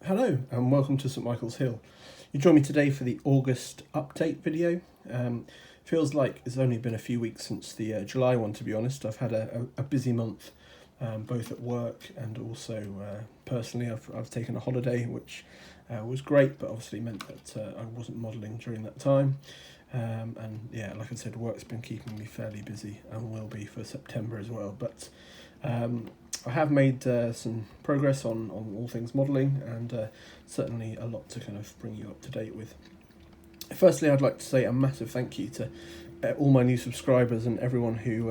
Hello and welcome to St Michael's Hill. You join me today for the August update video. Feels like it's only been a few weeks since the July one, to be honest. I've had a busy month, both at work and also personally. I've taken a holiday, which was great, but obviously meant that I wasn't modelling during that time. And yeah, like I said, work's been keeping me fairly busy and will be for September as well. But I have made some progress on all things modelling, and certainly a lot to kind of bring you up to date with. Firstly, I'd like to say a massive thank you to all my new subscribers and everyone who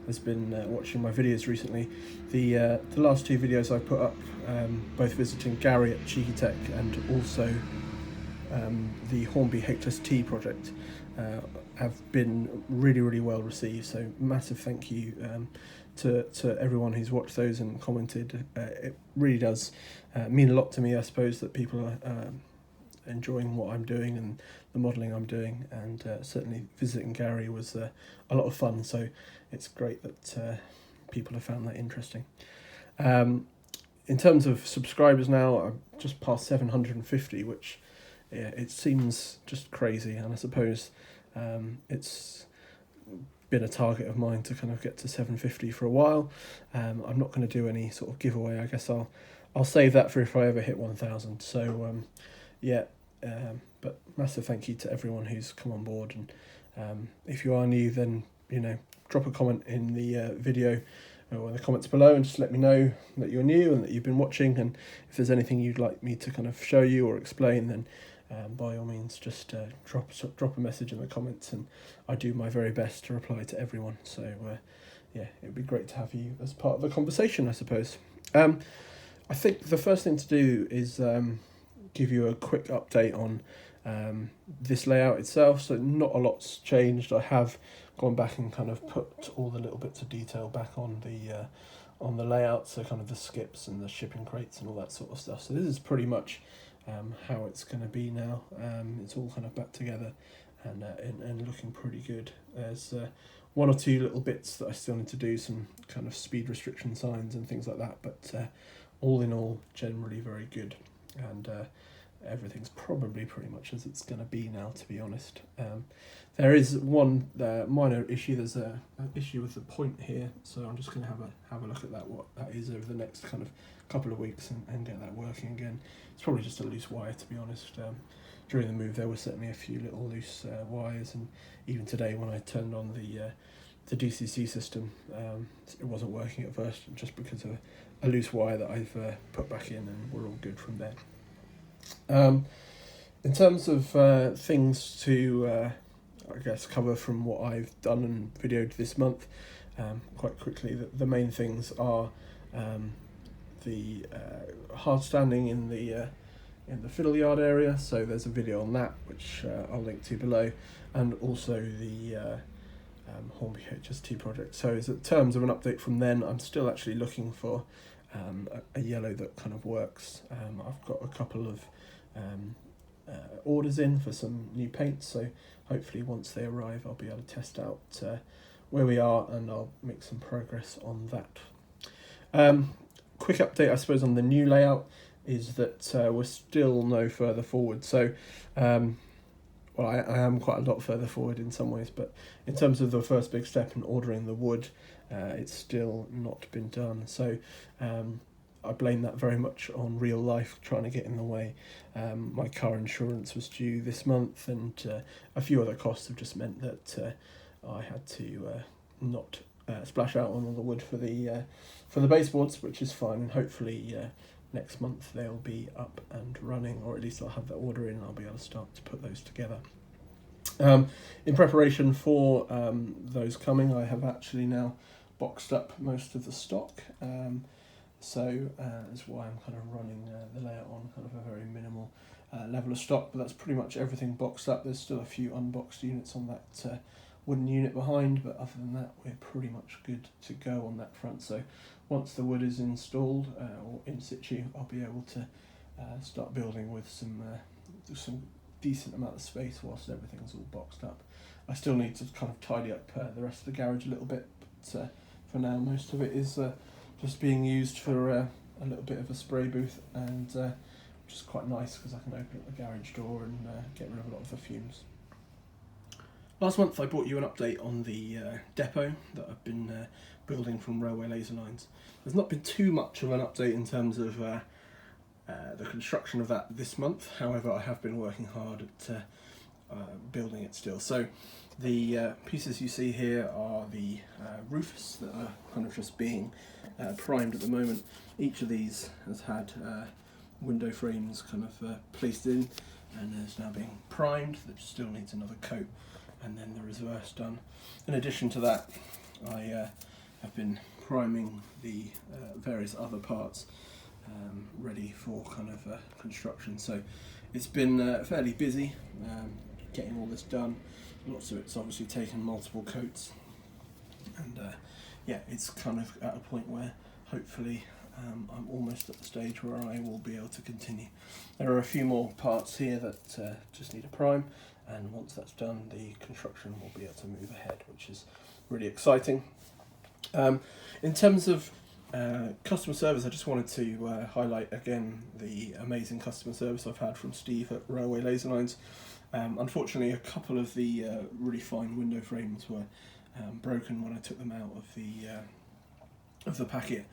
has been watching my videos recently. The last two videos I put up, both visiting Gary at Cheeky Tech and also the Hornby HST project, have been really well received. So massive thank you to everyone who's watched those and commented. It really does mean a lot to me, I suppose, that people are enjoying what I'm doing and the modelling I'm doing, and certainly visiting Gary was a lot of fun, so it's great that people have found that interesting. In terms of subscribers now, I'm just past 750, which it seems just crazy, and I suppose it's been a target of mine to kind of get to 750 for a while. I'm not going to do any sort of giveaway. I guess I'll save that for if I ever hit 1,000. So but massive thank you to everyone who's come on board, and if you are new, then drop a comment in the video or in the comments below and just let me know that you're new and that you've been watching, and if there's anything you'd like me to kind of show you or explain, then by all means just drop a message in the comments, and I do my very best to reply to everyone. So yeah, it would be great to have you as part of the conversation, I suppose. I think the first thing to do is give you a quick update on this layout itself. So not a lot's changed. I have gone back and kind of put all the little bits of detail back on the layout, so kind of the skips and the shipping crates and all that sort of stuff. So this is pretty much how it's going to be now. It's all kind of back together and looking pretty good. There's one or two little bits that I still need to do, some kind of speed restriction signs and things like that, but all in all, generally very good, and everything's probably pretty much as it's going to be now, to be honest. There is one minor issue. There's an issue with the point here, so I'm just going to have a look at that, what that is, over the next kind of couple of weeks, and get that working again. It's probably just a loose wire, to be honest. During the move there were certainly a few little loose wires, and even today when I turned on the DCC system, it wasn't working at first, just because of a loose wire that I've put back in, and we're all good from there. In terms of things to I guess cover from what I've done and videoed this month, quite quickly, the main things are the hard standing in the fiddle yard area. So there's a video on that which I'll link to below, and also the Hornby HST project. So in terms of an update from then, I'm still actually looking for a yellow that kind of works. I've got a couple of orders in for some new paints, so hopefully once they arrive I'll be able to test out where we are, and I'll make some progress on that. Quick update, I suppose, on the new layout is that we're still no further forward. So well, I am quite a lot further forward in some ways, but in terms of the first big step in ordering the wood, it's still not been done. So I blame that very much on real life trying to get in the way. My car insurance was due this month, and a few other costs have just meant that I had to not splash out on all the wood for the baseboards, which is fine, and hopefully next month they'll be up and running, or at least I'll have that order in and I'll be able to start to put those together. In preparation for those coming, I have actually now boxed up most of the stock. So that's why I'm kind of running the layout on kind of a very minimal level of stock, but that's pretty much everything boxed up. There's still a few unboxed units on that wooden unit behind, but other than that we're pretty much good to go on that front. So once the wood is installed or in situ, I'll be able to start building with some decent amount of space whilst everything's all boxed up. I still need to kind of tidy up the rest of the garage a little bit, but for now most of it is just being used for a little bit of a spray booth, and which is quite nice because I can open up the garage door and get rid of a lot of the fumes. Last month I brought you an update on the Depo that I've been building from railway laser lines. There's not been too much of an update in terms of the construction of that this month, however I have been working hard at building it still. So the pieces you see here are the roofs that are kind of just being primed at the moment. Each of these has had window frames kind of placed in and is now being primed. That still needs another coat and then the reverse done. In addition to that, I have been priming the various other parts ready for kind of construction. So it's been fairly busy getting all this done. Lots of it's obviously taken multiple coats, and yeah, it's kind of at a point where hopefully I'm almost at the stage where I will be able to continue. There are a few more parts here that just need a prime, and once that's done the construction will be able to move ahead, which is really exciting. In terms of customer service, I just wanted to highlight again the amazing customer service I've had from Steve at Railway Laser Lines. Unfortunately, a couple of the really fine window frames were broken when I took them out of the packet.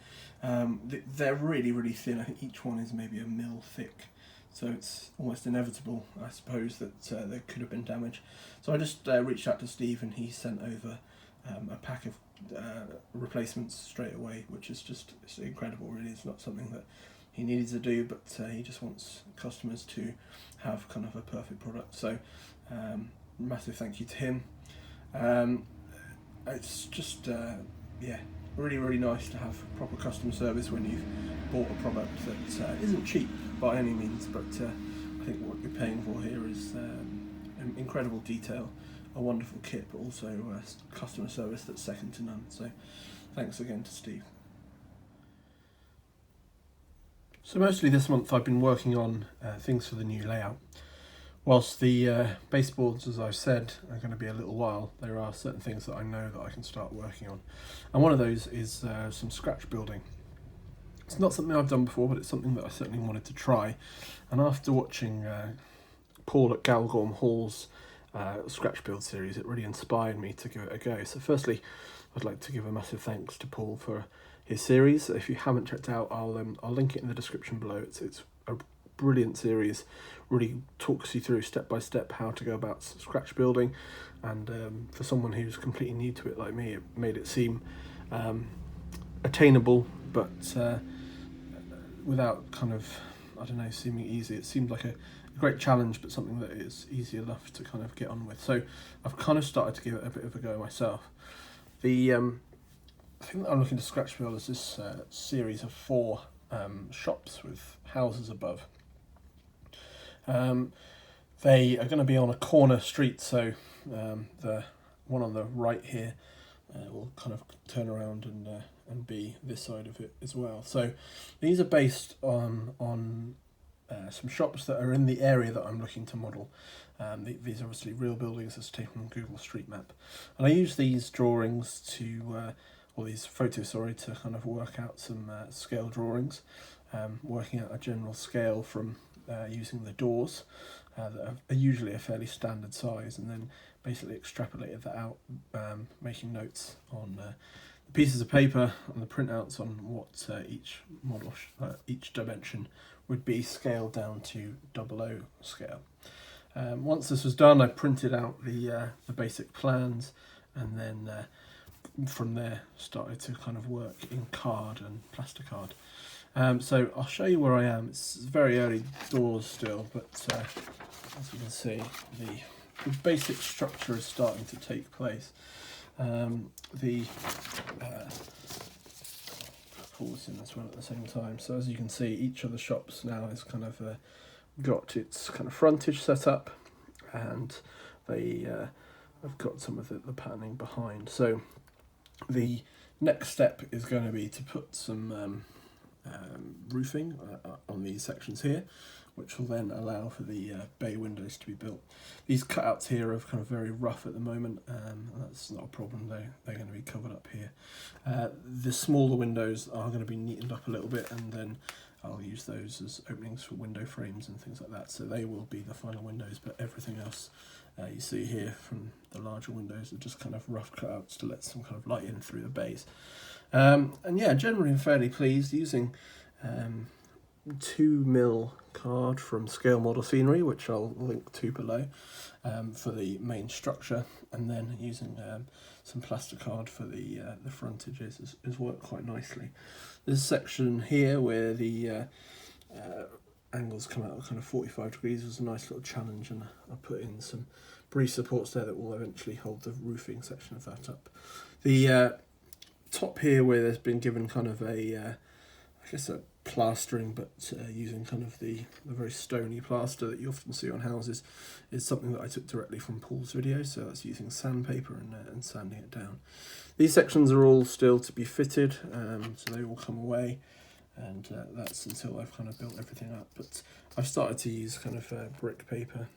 They're really thin. I think each one is maybe a mil thick, so it's almost inevitable, I suppose, that there could have been damage. So I just reached out to Steve and he sent over a pack of replacements straight away, which is just it's incredible really. It's not something that he needed to do, but he just wants customers to have kind of a perfect product. So massive thank you to him. It's just yeah, really nice to have proper customer service when you've bought a product that isn't cheap by any means, but I think what you're paying for here is incredible detail, a wonderful kit, but also customer service that's second to none. So thanks again to Steve. So mostly this month I've been working on things for the new layout. Whilst the baseboards, as I've said, are going to be a little while, there are certain things that I know that I can start working on. And one of those is some scratch building. It's not something I've done before, but it's something that I certainly wanted to try. And after watching Paul at Galgorm Hall's scratch build series, it really inspired me to give it a go. So firstly, I'd like to give a massive thanks to Paul for his series. If you haven't checked out, I'll link it in the description below. It's a brilliant series, really talks you through step by step how to go about scratch building, and for someone who's completely new to it like me, it made it seem attainable, but without kind of, I don't know, seeming easy. It seemed like a great challenge, but something that is easy enough to kind of get on with. So I've kind of started to give it a bit of a go myself. The thing that I'm looking to scratch build is this series of 4 shops with houses above. They are going to be on a corner street, so the one on the right here will kind of turn around and be this side of it as well. So these are based on some shops that are in the area that I'm looking to model. These are obviously real buildings as taken from Google Street Map, and I use these drawings to or these photos, sorry, to kind of work out some scale drawings, working out a general scale from using the doors that are usually a fairly standard size, and then basically extrapolated that out, making notes on the pieces of paper and the printouts on what each model, each dimension would be scaled down to 00 scale. Once this was done, I printed out the basic plans, and then from there started to kind of work in card and plasticard. So I'll show you where I am. It's very early doors still, but as you can see, the basic structure is starting to take place. Pull this in as well at the same time. So as you can see, each of the shops now has kind of got its kind of frontage set up, and they have got some of the patterning behind. So the next step is going to be to put some roofing on these sections here, which will then allow for the bay windows to be built. These cutouts here are kind of very rough at the moment, and that's not a problem. They're going to be covered up here. The smaller windows are going to be neatened up a little bit, and then I'll use those as openings for window frames and things like that. So they will be the final windows, but everything else you see here from the larger windows are just kind of rough cutouts to let some kind of light in through the bays. And yeah, generally I'm fairly pleased using 2mm card from Scale Model Scenery, which I'll link to below, for the main structure, and then using some plasticard for the frontages has worked quite nicely. This section here where the angles come out at kind of 45 degrees was a nice little challenge, and I put in some breeze supports there that will eventually hold the roofing section of that up. The top here where there's been given kind of a I guess a plastering, but using kind of the very stony plaster that you often see on houses, is something that I took directly from Paul's video, so that's using sandpaper and sanding it down. These sections are all still to be fitted, so they all come away, and that's until I've kind of built everything up. But I've started to use kind of brick paper,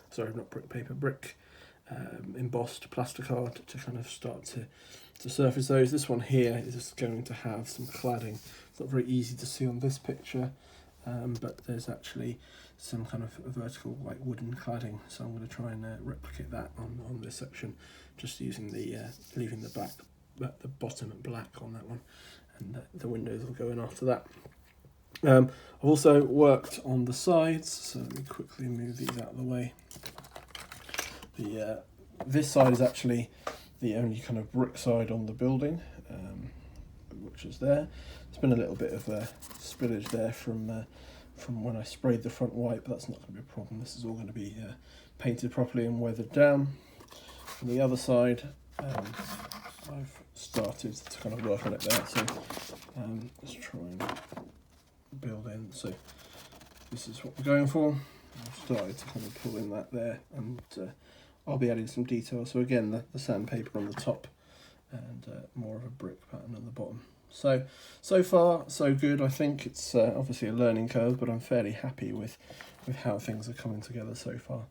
sorry, not brick paper, brick embossed plasticard to kind of start to surface those. This one here is going to have some cladding. It's not very easy to see on this picture, but there's actually some kind of vertical like wooden cladding, so I'm going to try and replicate that on this section, just using the leaving the bottom black on that one, and the windows will go in after that. I've also worked on the sides, so let me quickly move these out of the way. This side is actually the only kind of brick side on the building, which is there. There's been a little bit of spillage there from when I sprayed the front white, but that's not going to be a problem. This is all going to be painted properly and weathered down. On the other side, I've started to kind of work on it there, so let's try and build in. So this is what we're going for. I've started to kind of pull in that there, and I'll be adding some detail. So again, the sandpaper on the top, and more of a brick pattern on the bottom. So far so good. I think it's obviously a learning curve, but I'm fairly happy with how things are coming together so far.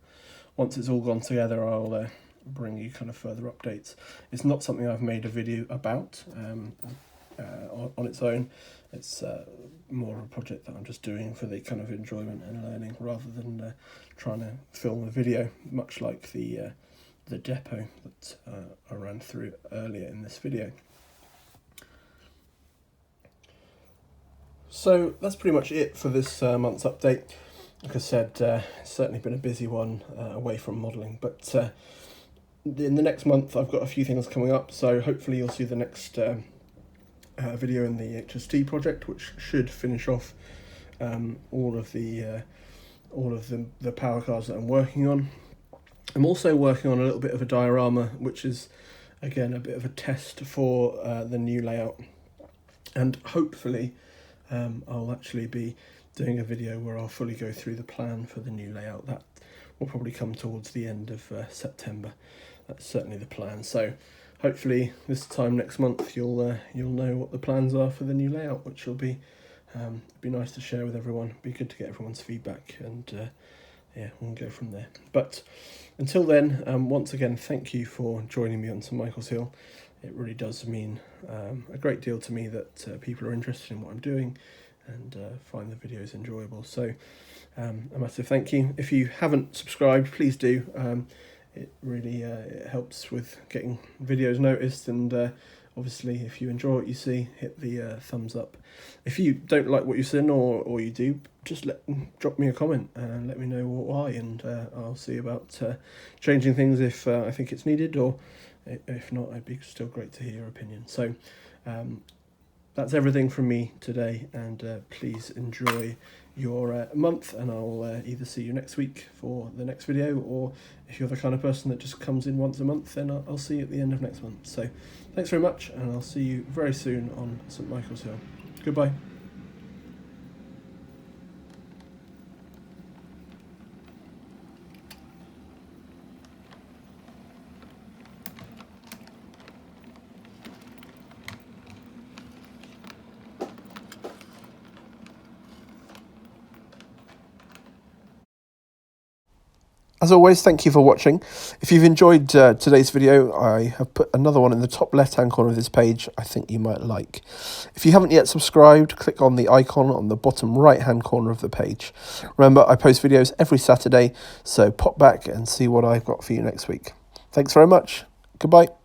Once it's all gone together, I'll bring you kind of further updates. It's not something I've made a video about on its own. It's more of a project that I'm just doing for the kind of enjoyment and learning, rather than trying to film a video, much like the Depo that I ran through earlier in this video. So that's pretty much it for this month's update. Like I said, it's certainly been a busy one away from modelling, but in the next month I've got a few things coming up, so hopefully you'll see the next video in the HST project, which should finish off all of the power cards that I'm working on. I'm also working on a little bit of a diorama, which is again a bit of a test for the new layout, and hopefully I'll actually be doing a video where I'll fully go through the plan for the new layout. That will probably come towards the end of September. That's certainly the plan. So hopefully this time next month you'll know what the plans are for the new layout, which will be nice to share with everyone. Be good to get everyone's feedback, and yeah, we'll go from there. But until then, once again, thank you for joining me on St Michael's Hill. It really does mean a great deal to me that people are interested in what I'm doing and find the videos enjoyable. So a massive thank you. If you haven't subscribed, please do. It really it helps with getting videos noticed, and obviously if you enjoy what you see, hit the thumbs up. If you don't like what you've seen, or you do, just drop me a comment and let me know why, and I'll see about changing things if I think it's needed, or if not, it'd be still great to hear your opinion. So that's everything from me today, and please enjoy your month, and I'll either see you next week for the next video, or if you're the kind of person that just comes in once a month, then I'll see you at the end of next month. So thanks very much, and I'll see you very soon on St Michael's Hill. Goodbye. As always, thank you for watching. If you've enjoyed today's video, I have put another one in the top left-hand corner of this page I think you might like. If you haven't yet subscribed, click on the icon on the bottom right-hand corner of the page. Remember, I post videos every Saturday, so pop back and see what I've got for you next week. Thanks very much. Goodbye.